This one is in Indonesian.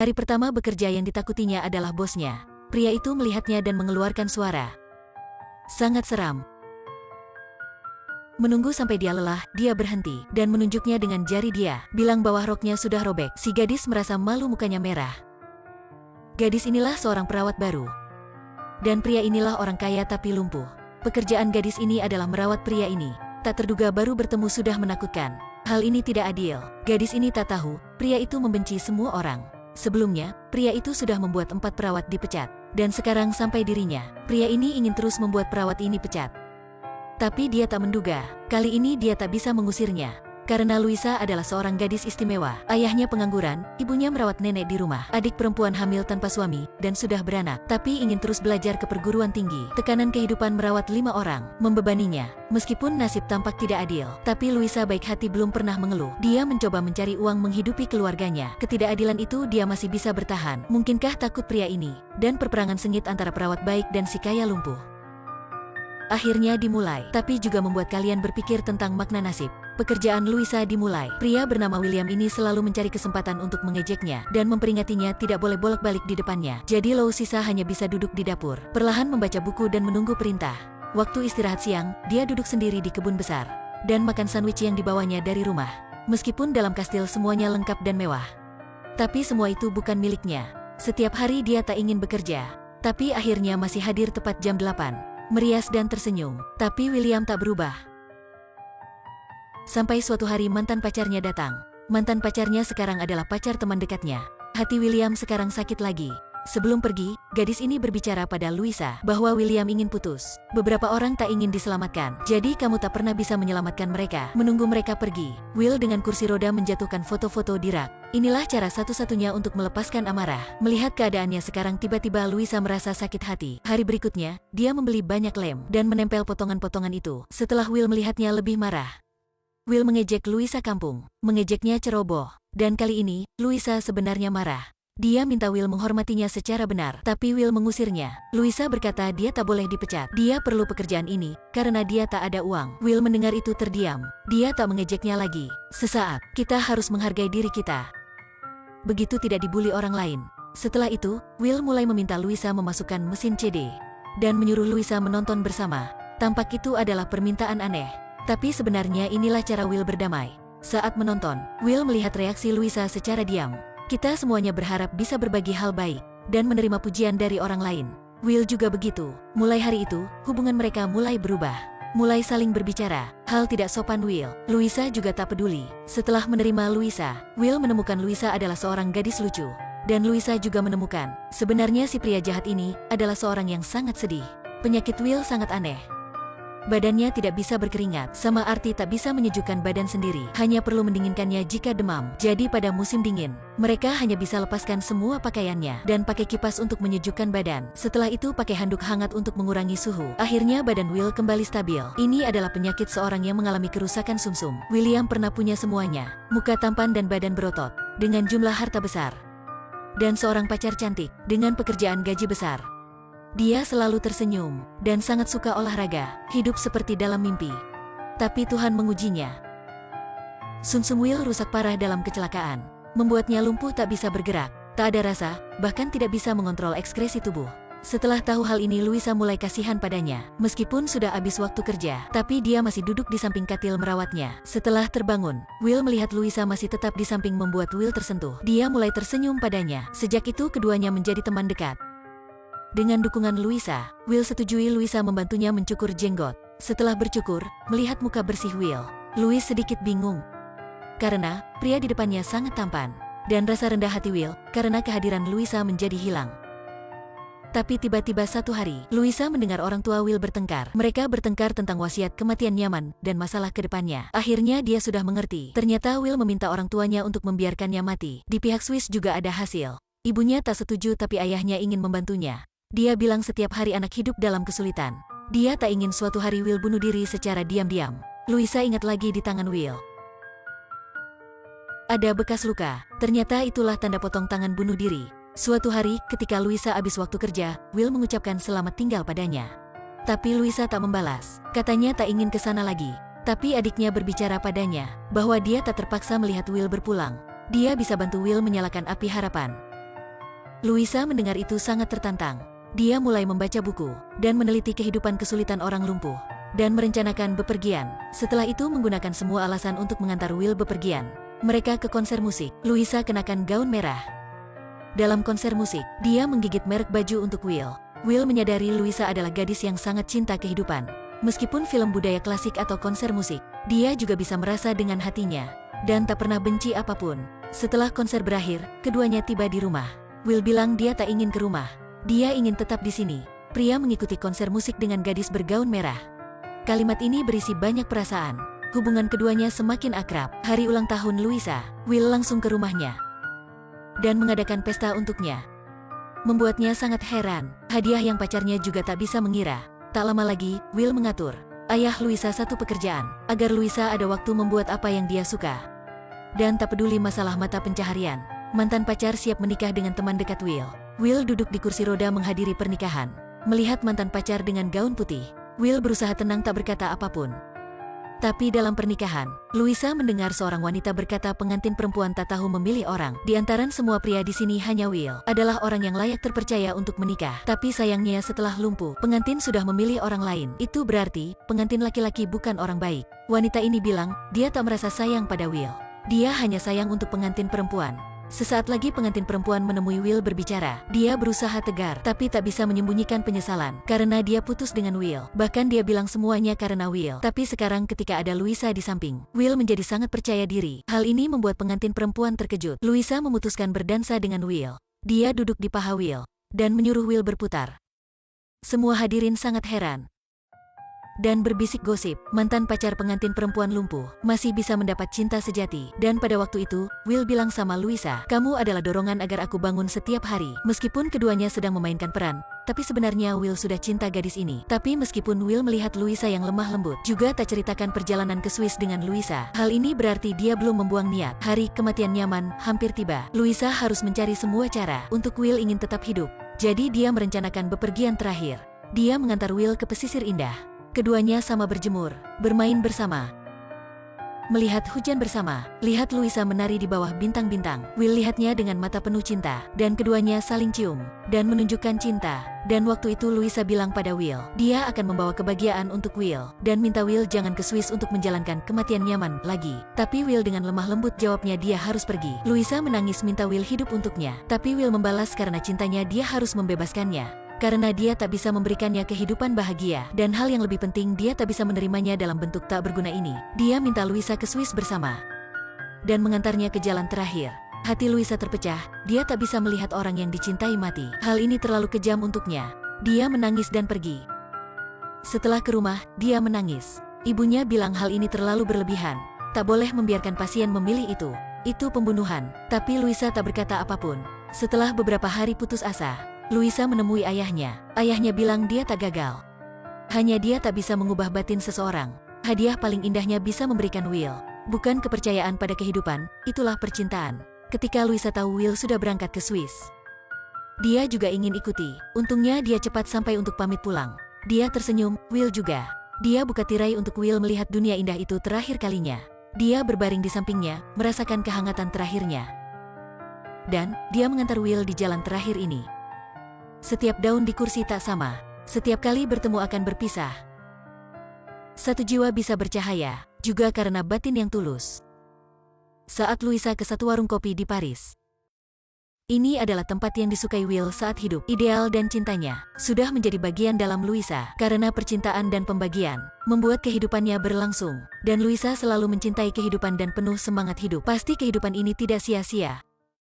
Hari pertama bekerja yang ditakutinya adalah bosnya. Pria itu melihatnya dan mengeluarkan suara sangat seram. Menunggu sampai dia lelah, dia berhenti dan menunjuknya dengan jari dia, bilang bahwa roknya sudah robek. Si gadis merasa malu, mukanya merah. Gadis inilah seorang perawat baru. Dan pria inilah orang kaya tapi lumpuh. Pekerjaan gadis ini adalah merawat pria ini. Tak terduga baru bertemu sudah menakutkan. Hal ini tidak adil. Gadis ini tak tahu, pria itu membenci semua orang. Sebelumnya, pria itu sudah membuat 4 perawat dipecat. Dan sekarang sampai dirinya. Pria ini ingin terus membuat perawat ini pecat. Tapi dia tak menduga, kali ini dia tak bisa mengusirnya. Karena Luisa adalah seorang gadis istimewa. Ayahnya pengangguran, ibunya merawat nenek di rumah, adik perempuan hamil tanpa suami, dan sudah beranak. Tapi ingin terus belajar ke perguruan tinggi. Tekanan kehidupan merawat 5 orang, membebaninya. Meskipun nasib tampak tidak adil, tapi Luisa baik hati belum pernah mengeluh. Dia mencoba mencari uang menghidupi keluarganya. Ketidakadilan itu dia masih bisa bertahan. Mungkinkah takut pria ini? Dan perperangan sengit antara perawat baik dan si kaya lumpuh akhirnya dimulai, tapi juga membuat kalian berpikir tentang makna nasib. Pekerjaan Luisa dimulai. Pria bernama William ini selalu mencari kesempatan untuk mengejeknya dan memperingatinya tidak boleh bolak-balik di depannya. Jadi Luisa hanya bisa duduk di dapur, perlahan membaca buku dan menunggu perintah. Waktu istirahat siang, dia duduk sendiri di kebun besar dan makan sandwich yang dibawanya dari rumah. Meskipun dalam kastil semuanya lengkap dan mewah, tapi semua itu bukan miliknya. Setiap hari dia tak ingin bekerja, tapi akhirnya masih hadir tepat jam 8. Merias dan tersenyum, tapi William tak berubah. Sampai suatu hari mantan pacarnya datang. Mantan pacarnya sekarang adalah pacar teman dekatnya. Hati William sekarang sakit lagi. Sebelum pergi, gadis ini berbicara pada Luisa bahwa William ingin putus. Beberapa orang tak ingin diselamatkan, jadi kamu tak pernah bisa menyelamatkan mereka. Menunggu mereka pergi, Will dengan kursi roda menjatuhkan foto-foto di rak. Inilah cara satu-satunya untuk melepaskan amarah. Melihat keadaannya sekarang, tiba-tiba Luisa merasa sakit hati. Hari berikutnya, dia membeli banyak lem dan menempel potongan-potongan itu. Setelah Will melihatnya lebih marah. Will mengejek Luisa kampung, mengejeknya ceroboh. Dan kali ini, Luisa sebenarnya marah. Dia minta Will menghormatinya secara benar, tapi Will mengusirnya. Luisa berkata dia tak boleh dipecat. Dia perlu pekerjaan ini, karena dia tak ada uang. Will mendengar itu terdiam. Dia tak mengejeknya lagi. Sesaat, kita harus menghargai diri kita. Begitu tidak dibuli orang lain. Setelah itu, Will mulai meminta Luisa memasukkan mesin CD. Dan menyuruh Luisa menonton bersama. Tampak itu adalah permintaan aneh. Tapi sebenarnya inilah cara Will berdamai. Saat menonton, Will melihat reaksi Luisa secara diam. Kita semuanya berharap bisa berbagi hal baik dan menerima pujian dari orang lain. Will juga begitu. Mulai hari itu, hubungan mereka mulai berubah. Mulai saling berbicara, hal tidak sopan Will. Luisa juga tak peduli. Setelah menerima Luisa, Will menemukan Luisa adalah seorang gadis lucu. Dan Luisa juga menemukan, sebenarnya si pria jahat ini adalah seorang yang sangat sedih. Penyakit Will sangat aneh. Badannya tidak bisa berkeringat, sama arti tak bisa menyejukkan badan sendiri. Hanya perlu mendinginkannya jika demam. Jadi pada musim dingin, mereka hanya bisa lepaskan semua pakaiannya dan pakai kipas untuk menyejukkan badan. Setelah itu pakai handuk hangat untuk mengurangi suhu. Akhirnya badan Will kembali stabil. Ini adalah penyakit seorang yang mengalami kerusakan sumsum. William pernah punya semuanya. Muka tampan dan badan berotot, dengan jumlah harta besar. Dan seorang pacar cantik, dengan pekerjaan gaji besar. Dia selalu tersenyum, dan sangat suka olahraga, hidup seperti dalam mimpi. Tapi Tuhan mengujinya. Sumsum Will rusak parah dalam kecelakaan, membuatnya lumpuh, tak bisa bergerak, tak ada rasa, bahkan tidak bisa mengontrol ekspresi tubuh. Setelah tahu hal ini, Luisa mulai kasihan padanya. Meskipun sudah habis waktu kerja, tapi dia masih duduk di samping katil merawatnya. Setelah terbangun, Will melihat Luisa masih tetap di samping, membuat Will tersentuh. Dia mulai tersenyum padanya. Sejak itu keduanya menjadi teman dekat. Dengan dukungan Luisa, Will setujui Luisa membantunya mencukur jenggot. Setelah bercukur, melihat muka bersih Will, Louis sedikit bingung. Karena, pria di depannya sangat tampan. Dan rasa rendah hati Will, karena kehadiran Luisa menjadi hilang. Tapi tiba-tiba satu hari, Luisa mendengar orang tua Will bertengkar. Mereka bertengkar tentang wasiat kematian nyaman dan masalah ke depannya. Akhirnya dia sudah mengerti. Ternyata Will meminta orang tuanya untuk membiarkannya mati. Di pihak Swiss juga ada hasil. Ibunya tak setuju, tapi ayahnya ingin membantunya. Dia bilang setiap hari anak hidup dalam kesulitan. Dia tak ingin suatu hari Will bunuh diri secara diam-diam. Luisa ingat lagi di tangan Will ada bekas luka. Ternyata itulah tanda potong tangan bunuh diri. Suatu hari, ketika Luisa habis waktu kerja, Will mengucapkan selamat tinggal padanya. Tapi Luisa tak membalas. Katanya tak ingin ke sana lagi. Tapi adiknya berbicara padanya bahwa dia tak terpaksa melihat Will berpulang. Dia bisa bantu Will menyalakan api harapan. Luisa mendengar itu sangat tertantang. Dia mulai membaca buku, dan meneliti kehidupan kesulitan orang lumpuh, dan merencanakan bepergian. Setelah itu menggunakan semua alasan untuk mengantar Will bepergian. Mereka ke konser musik. Luisa kenakan gaun merah. Dalam konser musik, dia menggigit merek baju untuk Will. Will menyadari Luisa adalah gadis yang sangat cinta kehidupan. Meskipun film budaya klasik atau konser musik, dia juga bisa merasa dengan hatinya, dan tak pernah benci apapun. Setelah konser berakhir, keduanya tiba di rumah. Will bilang dia tak ingin ke rumah. Dia ingin tetap di sini. Pria mengikuti konser musik dengan gadis bergaun merah. Kalimat ini berisi banyak perasaan. Hubungan keduanya semakin akrab. Hari ulang tahun Luisa, Will langsung ke rumahnya dan mengadakan pesta untuknya. Membuatnya sangat heran, hadiah yang pacarnya juga tak bisa mengira. Tak lama lagi, Will mengatur ayah Luisa satu pekerjaan, agar Luisa ada waktu membuat apa yang dia suka. Dan tak peduli masalah mata pencaharian, mantan pacar siap menikah dengan teman dekat Will. Will duduk di kursi roda menghadiri pernikahan. Melihat mantan pacar dengan gaun putih, Will berusaha tenang tak berkata apapun. Tapi dalam pernikahan, Luisa mendengar seorang wanita berkata pengantin perempuan tak tahu memilih orang. Di antaran semua pria di sini hanya Will adalah orang yang layak terpercaya untuk menikah. Tapi sayangnya setelah lumpuh, pengantin sudah memilih orang lain. Itu berarti, pengantin laki-laki bukan orang baik. Wanita ini bilang, dia tak merasa sayang pada Will. Dia hanya sayang untuk pengantin perempuan. Sesaat lagi pengantin perempuan menemui Will berbicara. Dia berusaha tegar, tapi tak bisa menyembunyikan penyesalan, karena dia putus dengan Will. Bahkan dia bilang semuanya karena Will. Tapi sekarang ketika ada Luisa di samping, Will menjadi sangat percaya diri. Hal ini membuat pengantin perempuan terkejut. Luisa memutuskan berdansa dengan Will. Dia duduk di paha Will, dan menyuruh Will berputar. Semua hadirin sangat heran dan berbisik gosip, mantan pacar pengantin perempuan lumpuh masih bisa mendapat cinta sejati. Dan pada waktu itu, Will bilang sama Luisa, kamu adalah dorongan agar aku bangun setiap hari. Meskipun keduanya sedang memainkan peran, tapi sebenarnya Will sudah cinta gadis ini. Tapi meskipun Will melihat Luisa yang lemah lembut, juga tak ceritakan perjalanan ke Swiss dengan Luisa. Hal ini berarti dia belum membuang niat. Hari kematian nyaman hampir tiba. Luisa harus mencari semua cara untuk Will ingin tetap hidup. Jadi dia merencanakan bepergian terakhir. Dia mengantar Will ke pesisir indah. Keduanya sama berjemur, bermain bersama, melihat hujan bersama. Lihat Luisa menari di bawah bintang-bintang. Will lihatnya dengan mata penuh cinta, dan keduanya saling cium dan menunjukkan cinta. Dan waktu itu Luisa bilang pada Will, dia akan membawa kebahagiaan untuk Will, dan minta Will jangan ke Swiss untuk menjalankan kematian nyaman lagi. Tapi Will dengan lemah lembut jawabnya dia harus pergi. Luisa menangis minta Will hidup untuknya, tapi Will membalas karena cintanya dia harus membebaskannya. Karena dia tak bisa memberikannya kehidupan bahagia, dan hal yang lebih penting dia tak bisa menerimanya dalam bentuk tak berguna ini. Dia minta Luisa ke Swiss bersama, dan mengantarnya ke jalan terakhir. Hati Luisa terpecah, dia tak bisa melihat orang yang dicintai mati. Hal ini terlalu kejam untuknya. Dia menangis dan pergi. Setelah ke rumah, dia menangis. Ibunya bilang hal ini terlalu berlebihan. Tak boleh membiarkan pasien memilih itu. Itu pembunuhan. Tapi Luisa tak berkata apapun. Setelah beberapa hari putus asa, Luisa menemui ayahnya. Ayahnya bilang dia tak gagal. Hanya dia tak bisa mengubah batin seseorang. Hadiah paling indahnya bisa memberikan Will, bukan kepercayaan pada kehidupan, itulah percintaan. Ketika Luisa tahu Will sudah berangkat ke Swiss, dia juga ingin ikuti. Untungnya dia cepat sampai untuk pamit pulang. Dia tersenyum, Will juga. Dia buka tirai untuk Will melihat dunia indah itu terakhir kalinya. Dia berbaring di sampingnya, merasakan kehangatan terakhirnya. Dan, dia mengantar Will di jalan terakhir ini. Setiap daun di kursi tak sama. Setiap kali bertemu akan berpisah. Satu jiwa bisa bercahaya, juga karena batin yang tulus. Saat Luisa ke satu warung kopi di Paris. Ini adalah tempat yang disukai Will saat hidup. Ideal dan cintanya sudah menjadi bagian dalam Luisa. Karena percintaan dan pembagian membuat kehidupannya berlangsung. Dan Luisa selalu mencintai kehidupan dan penuh semangat hidup. Pasti kehidupan ini tidak sia-sia.